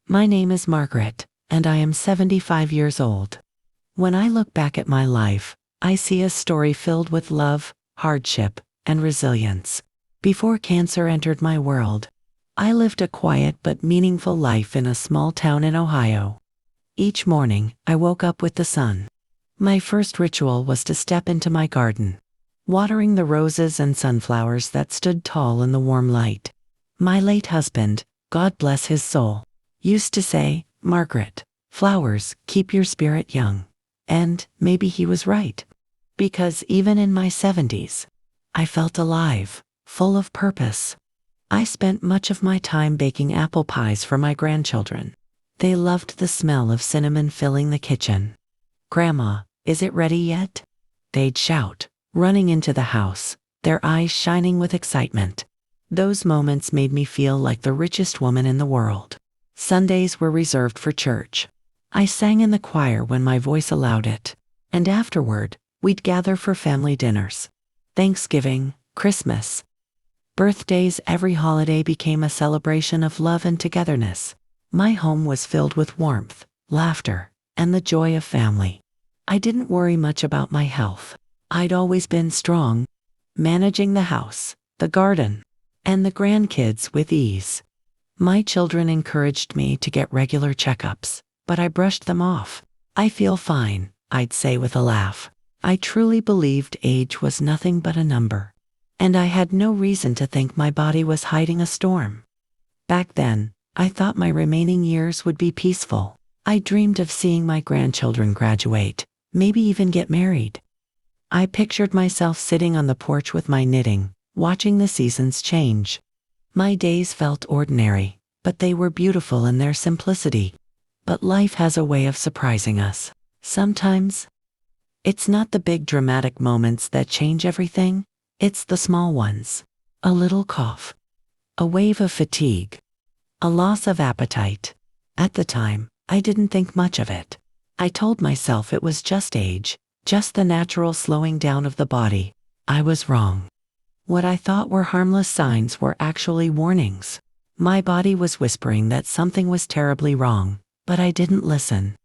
My name is Margaret, and I am 75 years old. When I look back at my life, I see a story filled with love, hardship, and resilience. Before cancer entered my world, I lived a quiet but meaningful life in a small town in Ohio. Each morning, I woke up with the sun. My first ritual was to step into my garden, watering the roses and sunflowers that stood tall in the warm light. My late husband, God bless his soul, used to say, "Margaret, flowers keep your spirit young." And maybe he was right. Because even in my 70s, I felt alive, full of purpose. I spent much of my time baking apple pies for my grandchildren. They loved the smell of cinnamon filling the kitchen. "Grandma, is it ready yet?" they'd shout, running into the house, their eyes shining with excitement. Those moments made me feel like the richest woman in the world. Sundays were reserved for church. I sang in the choir when my voice allowed it, and afterward, we'd gather for family dinners. Thanksgiving, Christmas, birthdays, every holiday became a celebration of love and togetherness. My home was filled with warmth, laughter, and the joy of family. I didn't worry much about my health. I'd always been strong, managing the house, the garden, and the grandkids with ease. My children encouraged me to get regular checkups, but I brushed them off. "I feel fine," I'd say with a laugh. I truly believed age was nothing but a number, and I had no reason to think my body was hiding a storm. Back then, I thought my remaining years would be peaceful. I dreamed of seeing my grandchildren graduate, maybe even get married. I pictured myself sitting on the porch with my knitting, watching the seasons change. My days felt ordinary, but they were beautiful in their simplicity. But life has a way of surprising us. Sometimes, it's not the big dramatic moments that change everything, it's the small ones. A little cough, a wave of fatigue, a loss of appetite. At the time, I didn't think much of it. I told myself it was just age, just the natural slowing down of the body. I was wrong. What I thought were harmless signs were actually warnings. My body was whispering that something was terribly wrong, but I didn't listen.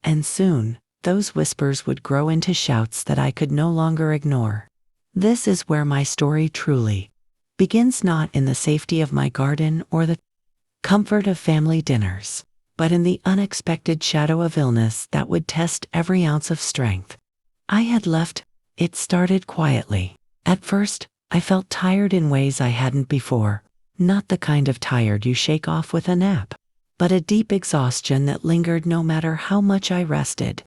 And soon, those whispers would grow into shouts that I could no longer ignore. This is where my story truly begins, not in the safety of my garden or the comfort of family dinners, but in the unexpected shadow of illness that would test every ounce of strength I had left. It started quietly. At first, I felt tired in ways I hadn't before, not the kind of tired you shake off with a nap, but a deep exhaustion that lingered no matter how much I rested.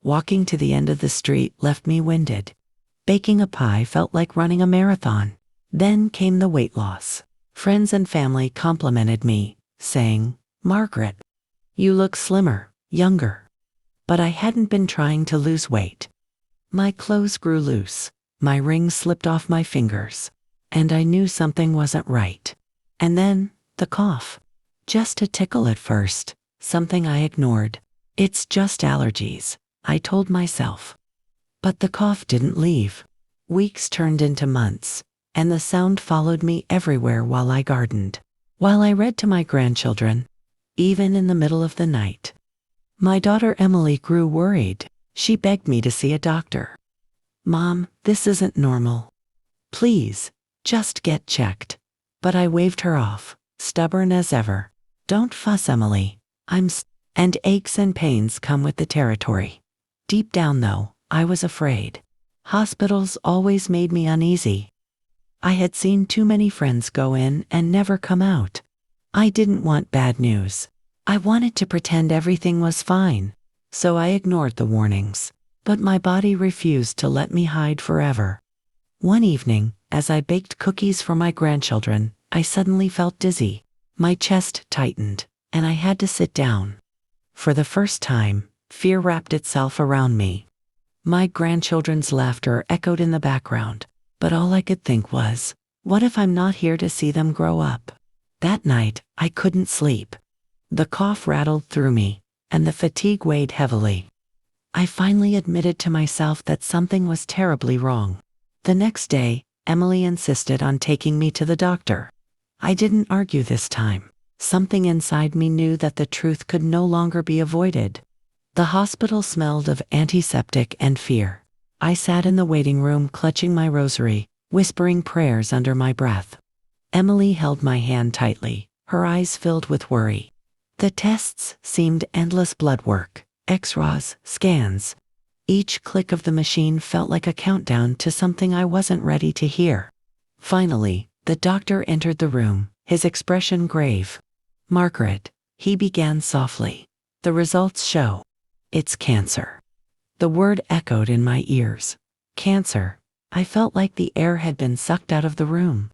Walking to the end of the street left me winded. Baking a pie felt like running a marathon. Then came the weight loss. Friends and family complimented me, saying, "Margaret, you look slimmer, younger." But I hadn't been trying to lose weight. My clothes grew loose, my rings slipped off my fingers, and I knew something wasn't right. And then, the cough. Just a tickle at first, something I ignored. "It's just allergies," I told myself. But the cough didn't leave. Weeks turned into months, and the sound followed me everywhere while I gardened, while I read to my grandchildren, even in the middle of the night. My daughter Emily grew worried. She begged me to see a doctor. "Mom, this isn't normal. Please, just get checked." But I waved her off, stubborn as ever. "Don't fuss, Emily. And aches and pains come with the territory." Deep down though, I was afraid. Hospitals always made me uneasy. I had seen too many friends go in and never come out. I didn't want bad news. I wanted to pretend everything was fine. So I ignored the warnings. But my body refused to let me hide forever. One evening, as I baked cookies for my grandchildren, I suddenly felt dizzy. My chest tightened, and I had to sit down. For the first time, fear wrapped itself around me. My grandchildren's laughter echoed in the background, but all I could think was, what if I'm not here to see them grow up? That night, I couldn't sleep. The cough rattled through me, and the fatigue weighed heavily. I finally admitted to myself that something was terribly wrong. The next day, Emily insisted on taking me to the doctor. I didn't argue this time. Something inside me knew that the truth could no longer be avoided. The hospital smelled of antiseptic and fear. I sat in the waiting room clutching my rosary, whispering prayers under my breath. Emily held my hand tightly, her eyes filled with worry. The tests seemed endless: blood work, X-rays, scans. Each click of the machine felt like a countdown to something I wasn't ready to hear. Finally, the doctor entered the room, his expression grave. "Margaret," he began softly, "the results show. It's cancer." The word echoed in my ears. Cancer. I felt like the air had been sucked out of the room.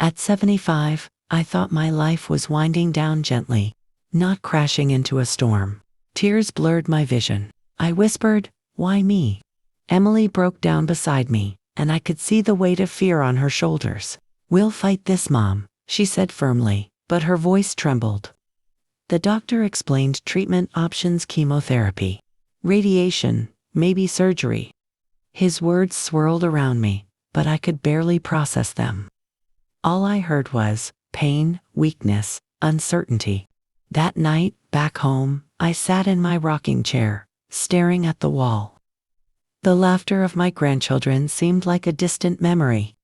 At 75, I thought my life was winding down gently, not crashing into a storm. Tears blurred my vision. I whispered, "Why me?" Emily broke down beside me, and I could see the weight of fear on her shoulders. "We'll fight this, Mom," she said firmly, but her voice trembled. The doctor explained treatment options: chemotherapy, radiation, maybe surgery. His words swirled around me, but I could barely process them. All I heard was pain, weakness, uncertainty. That night, back home, I sat in my rocking chair, staring at the wall. The laughter of my grandchildren seemed like a distant memory.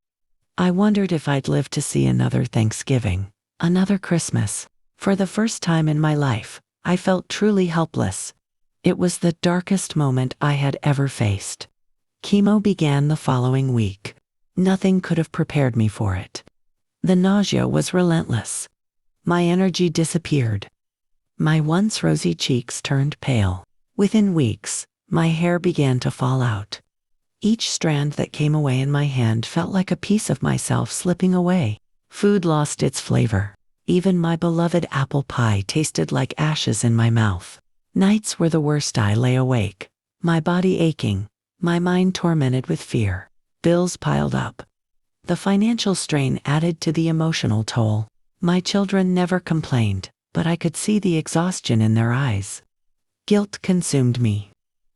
I wondered if I'd live to see another Thanksgiving, another Christmas. For the first time in my life, I felt truly helpless. It was the darkest moment I had ever faced. Chemo began the following week. Nothing could have prepared me for it. The nausea was relentless. My energy disappeared. My once rosy cheeks turned pale. Within weeks, my hair began to fall out. Each strand that came away in my hand felt like a piece of myself slipping away. Food lost its flavor. Even my beloved apple pie tasted like ashes in my mouth. Nights were the worst. I lay awake, my body aching, my mind tormented with fear. Bills piled up. The financial strain added to the emotional toll. My children never complained, but I could see the exhaustion in their eyes. Guilt consumed me.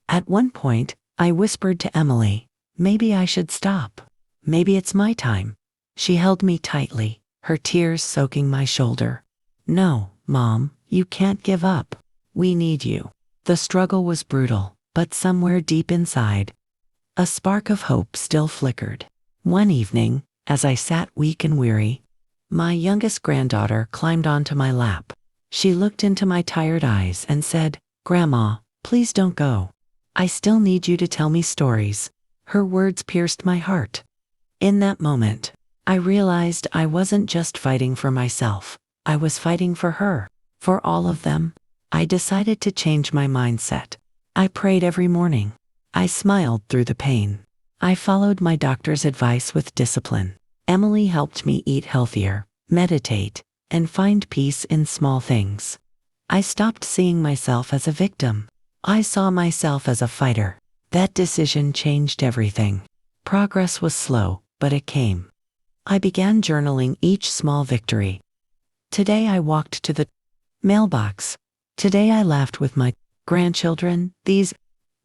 At one point, I whispered to Emily, "Maybe I should stop. Maybe it's my time." She held me tightly, her tears soaking my shoulder. "No, Mom, you can't give up. We need you." The struggle was brutal, but somewhere deep inside, a spark of hope still flickered. One evening, as I sat weak and weary, my youngest granddaughter climbed onto my lap. She looked into my tired eyes and said, "Grandma, please don't go. I still need you to tell me stories." Her words pierced my heart. In that moment, I realized I wasn't just fighting for myself. I was fighting for her, for all of them. I decided to change my mindset. I prayed every morning. I smiled through the pain. I followed my doctor's advice with discipline. Emily helped me eat healthier, meditate, and find peace in small things. I stopped seeing myself as a victim. I saw myself as a fighter. That decision changed everything. Progress was slow, but it came. I began journaling each small victory. Today I walked to the mailbox. Today I laughed with my grandchildren. These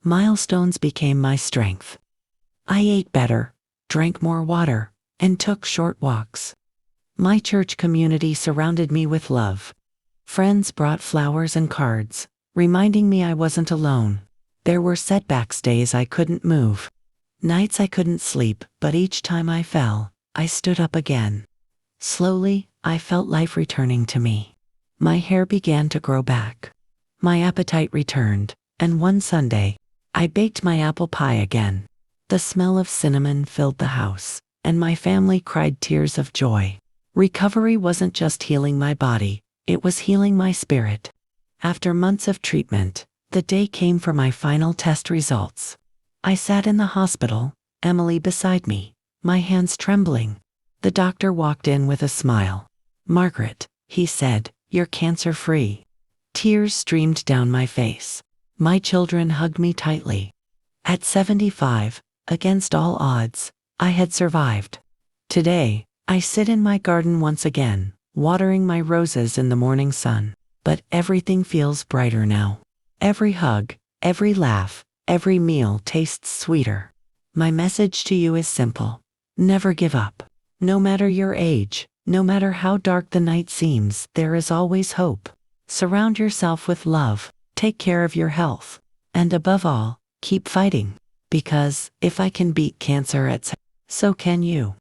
milestones became my strength. I ate better, drank more water, and took short walks. My church community surrounded me with love. Friends brought flowers and cards, reminding me I wasn't alone. There were setbacks: days I couldn't move, nights I couldn't sleep, but each time I fell, I stood up again. Slowly, I felt life returning to me. My hair began to grow back. My appetite returned, and one Sunday, I baked my apple pie again. The smell of cinnamon filled the house, and my family cried tears of joy. Recovery wasn't just healing my body, it was healing my spirit. After months of treatment, the day came for my final test results. I sat in the hospital, Emily beside me, my hands trembling. The doctor walked in with a smile. "Margaret," he said, "you're cancer-free." Tears streamed down my face. My children hugged me tightly. At 75, against all odds, I had survived. Today, I sit in my garden once again, watering my roses in the morning sun. But everything feels brighter now. Every hug, every laugh, every meal tastes sweeter. My message to you is simple. Never give up. No matter your age, No matter how dark the night seems, there is always hope. Surround yourself with love, take care of your health, and above all, keep fighting. Because if I can beat cancer so can you.